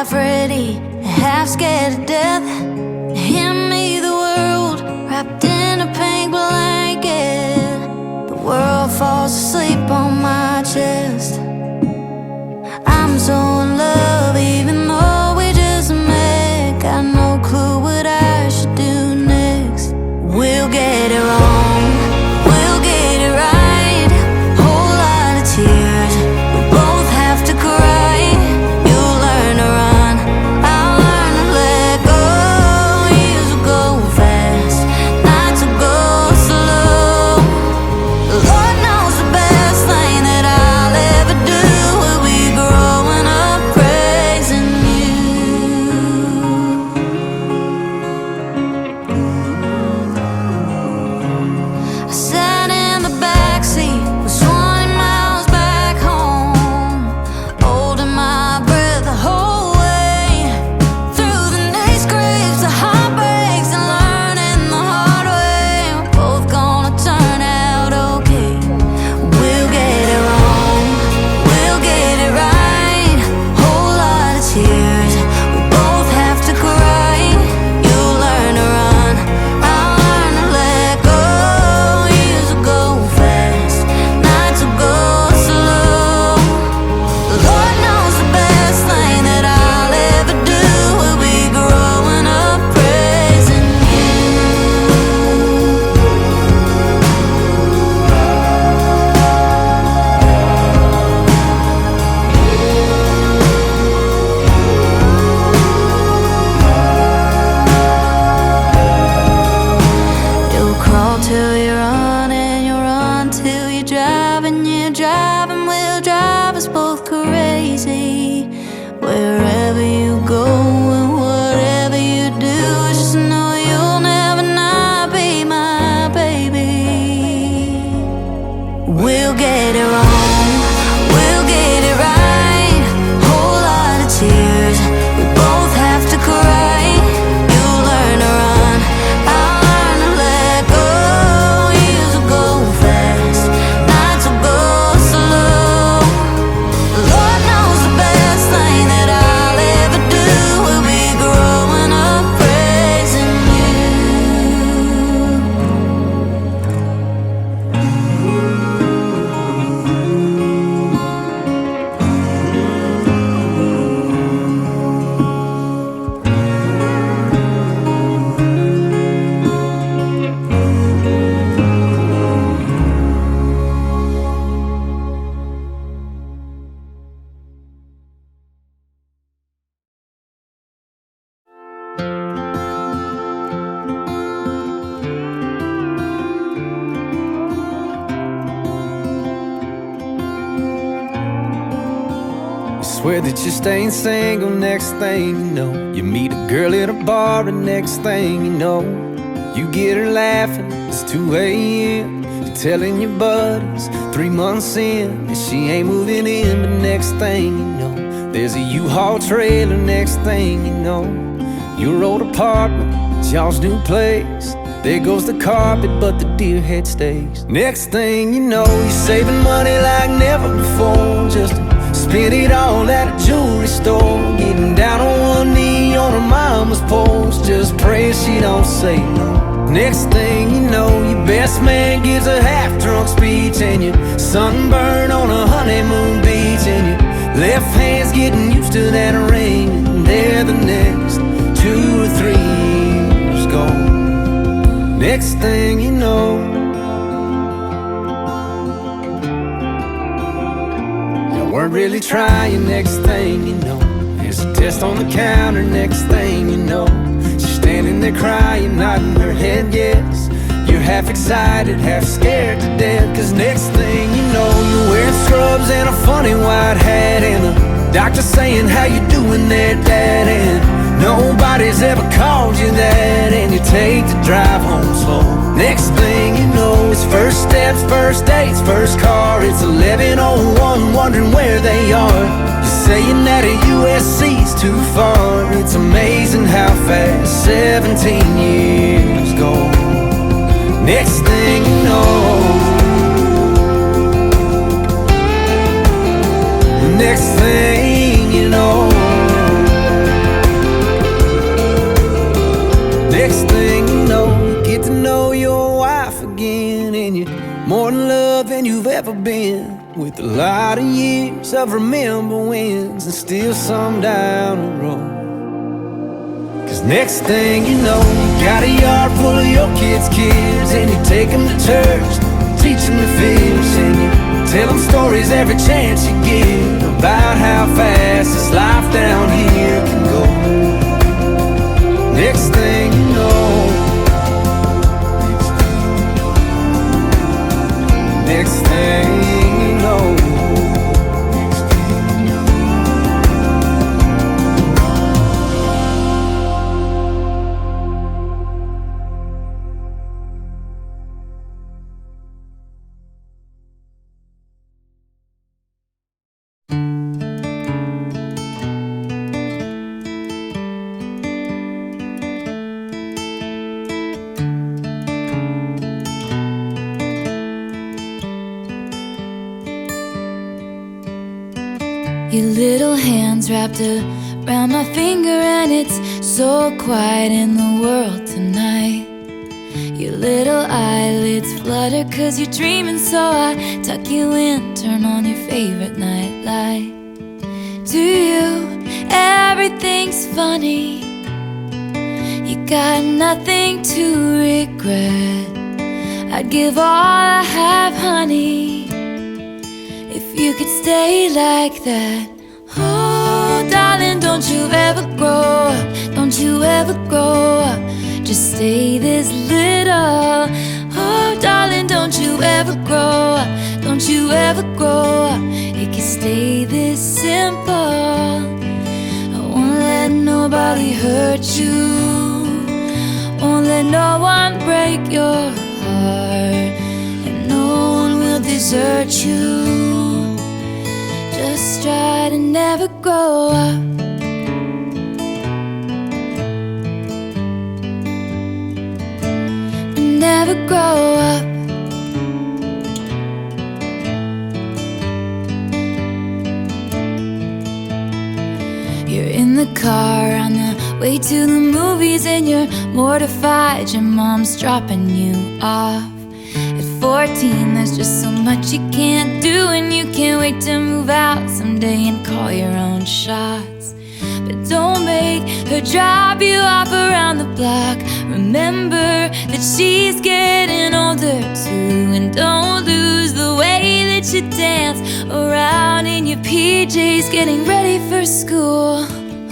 half ready, half scared to death. Hand me the world wrapped in a pink blanket. The world falls asleep on my chest. I'm so in love even though we just met. Got no clue what I should do next. We'll get it wrong, we'll get it right. Whole lot of tears, we both have to cry. You'll learn to run, I'll learn to let go. Years will go fast, nights will go slow. Lord knows the best thing that I'll ever do will be growing up praising you. I sat in the backseat, was 20 miles back home, holding my breath the whole way. Through the next grapes, the heartbreaks, and learning the hard way. We're both gonna turn out okay. We'll get it wrong, we'll get it right. Whole lot of tears, we both have to cry. You'll learn to run, I'll learn to let go. Years will go fast, nights will go slow. The Lord knows the best thing that I'll ever do will be growing up praising you. You'll crawl till you run, and you'll run till you drive, and you drive, and we'll drive us both crazy. Wherever you go and whatever you do, just know you'll never not be my baby. We'll get it wrong, we'll get it right. Whole lot of tears, we both have to cry. You'll learn to run, I'll learn to let go. Years will go fast, nights will go slow. The Lord knows the best thing that I'll ever do will be growing up praising you. Swear that you're staying single, next thing you know, you meet a girl at a bar, and next thing you know, you get her laughing, it's 2 a.m. You're telling your buddies 3 months in and she ain't moving in. But next thing you know, there's a U-Haul trailer. Next thing you know, your old apartment, it's y'all's new place. There goes the carpet, but the deer head stays. Next thing you know, you're saving money like never before, just to spend it all at a jewelry store. Getting down on one knee on her mama's porch, just praying she don't say no. Next thing you know, your best man gives a half-drunk speech, and you're sunburned on a honeymoon beach, and your left hand's getting used to that ring, and there the next 2 or 3 years go. Next thing you know, you weren't really trying. Next thing you know, there's a test on the counter. Next thing you know, she's standing there crying, nodding her head yes. You're half excited, half scared to death, 'cause next thing you know, you're wearing scrubs and a funny white hat, and the doctor saying, how you doing there, Dad? And nobody's ever called you that, and you take the drive home slow. Next thing you know, it's first steps, first dates, first car. It's 11:01, wondering where they are. You're saying that a USC's too far. It's amazing how fast 17 years go. Next thing you know, next thing you know, with a lot of years of remember wins and still some down the road. Cause next thing you know, you got a yard full of your kids' kids, and you take them to church, teach them to fish, and you tell them stories every chance you get about how fast this life down here can go. Next thing you know, next thing you know. Your little hands wrapped around my finger, and it's so quiet in the world tonight. Your little eyelids flutter 'cause you're dreaming, so I tuck you in, turn on your favorite night light. To you, everything's funny. You got nothing to regret. I'd give all I have, honey, if you could stay like that. Oh, darling, don't you ever grow up. Don't you ever grow up. Just stay this little. Oh, darling, don't you ever grow up. Don't you ever grow up. It can stay this simple. I won't let nobody hurt you. Won't let no one break your heart, and no one will desert you. Just try to never grow up. Never grow up. You're in the car on the way to the movies, and you're mortified your mom's dropping you off. At 14, there's just so much you can't do, and you can't wait to move out someday and call your own shots. But don't make her drop you off around the block. Remember that she's getting older too, and don't lose the way that you dance around in your PJs getting ready for school.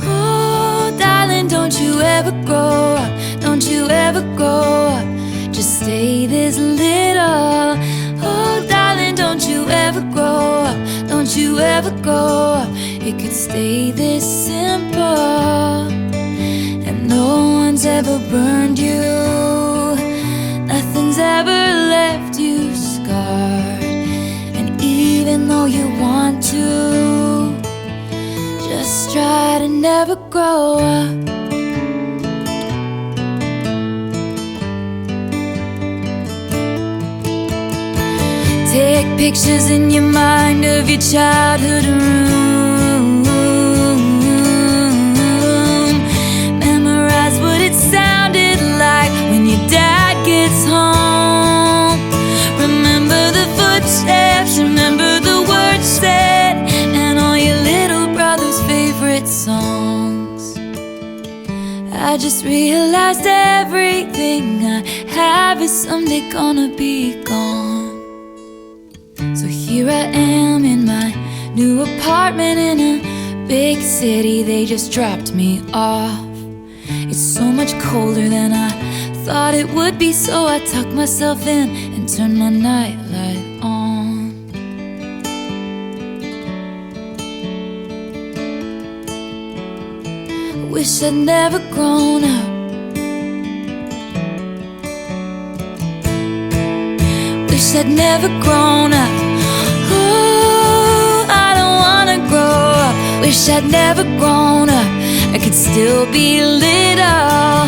Oh, darling, don't you ever grow up. Don't you ever grow up. Just stay this little. Oh, darling, don't you ever grow up. Don't you ever grow up. It could stay this simple. And no one's ever burned you. Nothing's ever left you scarred. And even though you want to, just try to never grow up. Take pictures in your mind of your childhood room. Memorize what it sounded like when your dad gets home. Remember the footsteps, remember the words said, and all your little brother's favorite songs. I just realized everything I have is someday gonna be gone. So here I am in my new apartment in a big city. They just dropped me off. It's so much colder than I thought it would be, so I tuck myself in and turn my nightlight on. Wish I'd never grown up. Wish I'd never grown up. Oh, I don't wanna grow up. Wish I'd never grown up. I could still be little.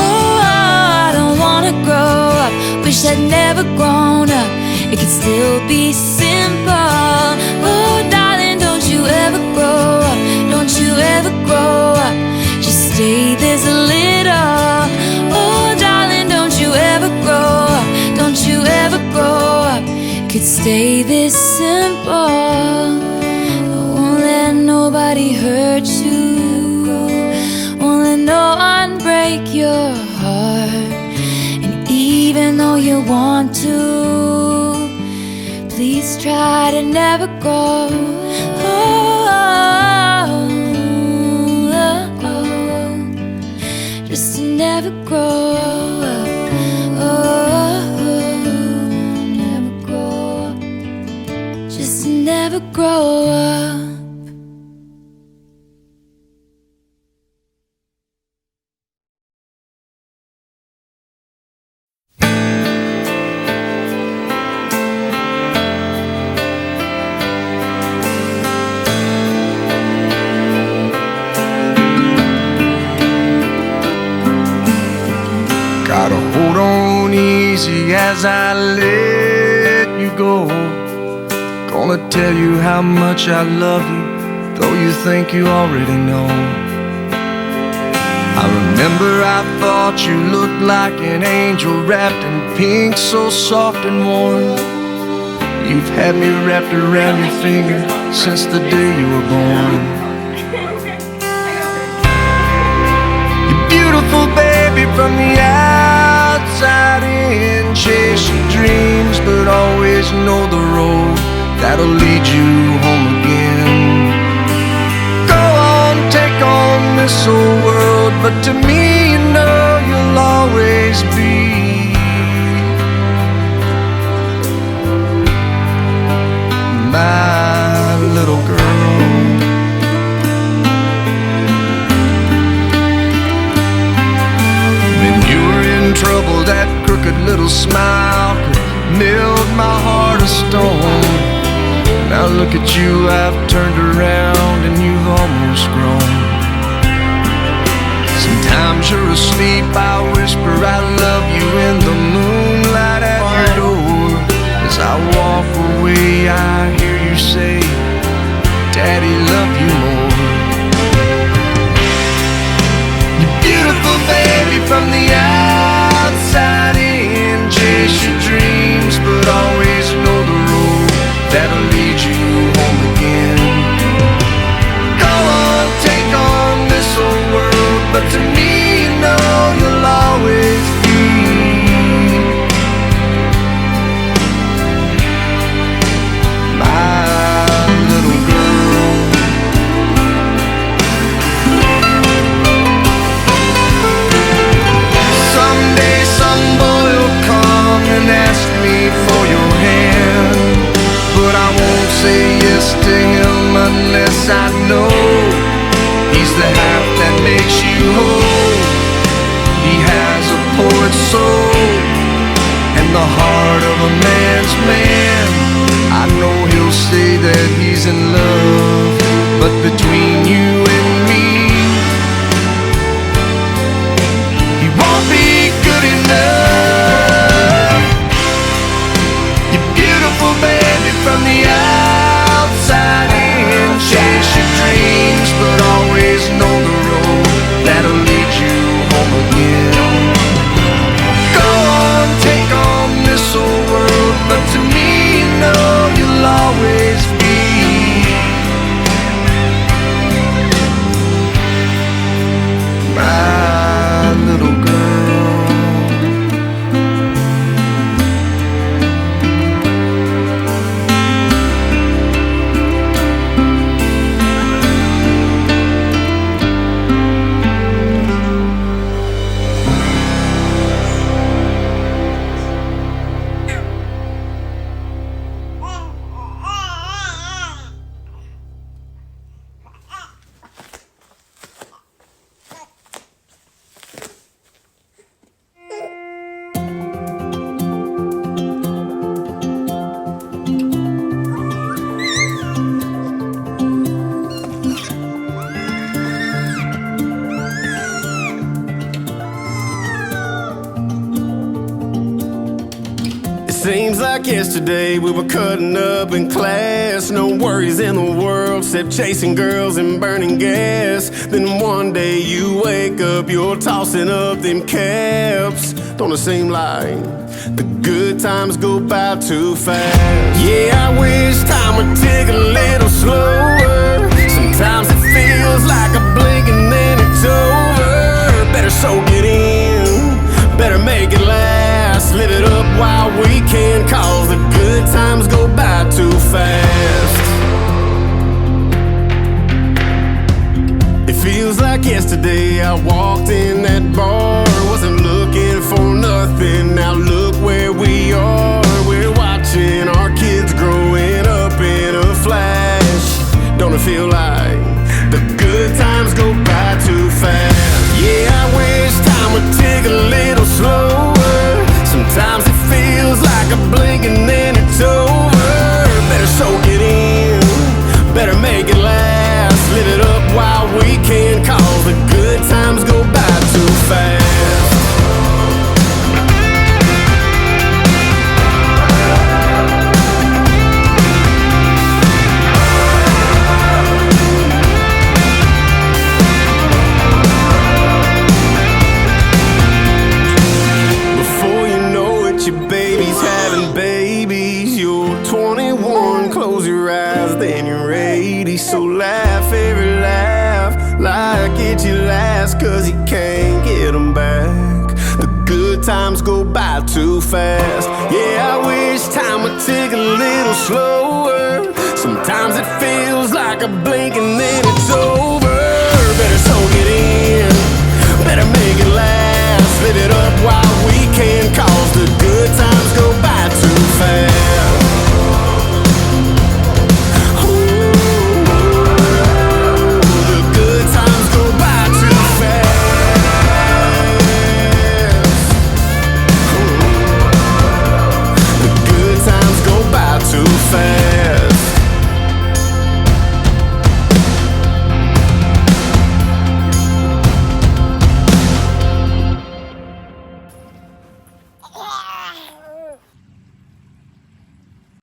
Oh, I don't wanna grow up. Wish I'd never grown up. It could still be simple. Oh, darling, don't you ever grow up. Don't you ever grow up. Just stay this little. Oh, darling, don't you ever grow up. Don't you ever grow up. Could stay be this simple. I won't let nobody hurt you, won't let no one break your heart. And even though you want to, please try to never go. Just to never grow up. Never grow up. Just to never grow up. Gotta hold on easy as I let you go. Gonna tell you how much I love you, though you think you already know. I remember I thought you looked like an angel wrapped in pink, so soft and warm. You've had me wrapped around your finger since the day you were born. You're beautiful, baby, from the outside in. Chase your dreams, but always know the road that'll lead you home again. Go on, take on this old world, but to me, you know you'll always be my little girl. When you were in trouble, that crooked little smile could melt my heart of stone. Now look at you, I've turned around and you've almost grown. Sometimes you're asleep, I whisper I love you in the moonlight at your door. As I walk away, I hear you say, Daddy, love you more. You're beautiful, baby, from the outside in. Chase your dreams, but always know the road that'll lead you home again. Go on, take on this old world, but to me, you know you'll always be my little girl. Someday some boy will come and ask me for your hand, but I won't say yes to him unless I know he's the half that makes you whole. He has a poet's soul and the heart of a man's man. I know he'll say that he's in love, but between you and me, he won't be good enough. You're beautiful, baby, from the outside in. Chase your dreams, but always know the road that'll lead you home again. Go on, take on this old world, but to me, you know you'll always be Seems like yesterday we were cutting up in class. No worries in the world except chasing girls and burning gas. Then one day you wake up, you're tossing up them caps. Don't it seem like the good times go by too fast? Yeah, I wish time would tick a little slower. Sometimes it feels like a blink and then it's over. Better soak it in, better make it last. Live it up while we can, cause the good times go by too fast. It feels like yesterday I walked in that bar. Wasn't looking for nothing, now look where we are. We're watching our kids growing up in a flash. Don't it feel like the good times go by too fast? Yeah, I wish time would tick a little slower. Sometimes it feels like a blink and then it's over. Better soak it in, better make it last. Live it up while we can, cause the good times go by too fast. Your baby's having babies. You're 21, close your eyes, then you're 80. So laugh every laugh like it's your last, cause you can't get them back. The good times go by too fast. Yeah, I wish time would tick a little slower. Sometimes it feels like a blink and then it's over.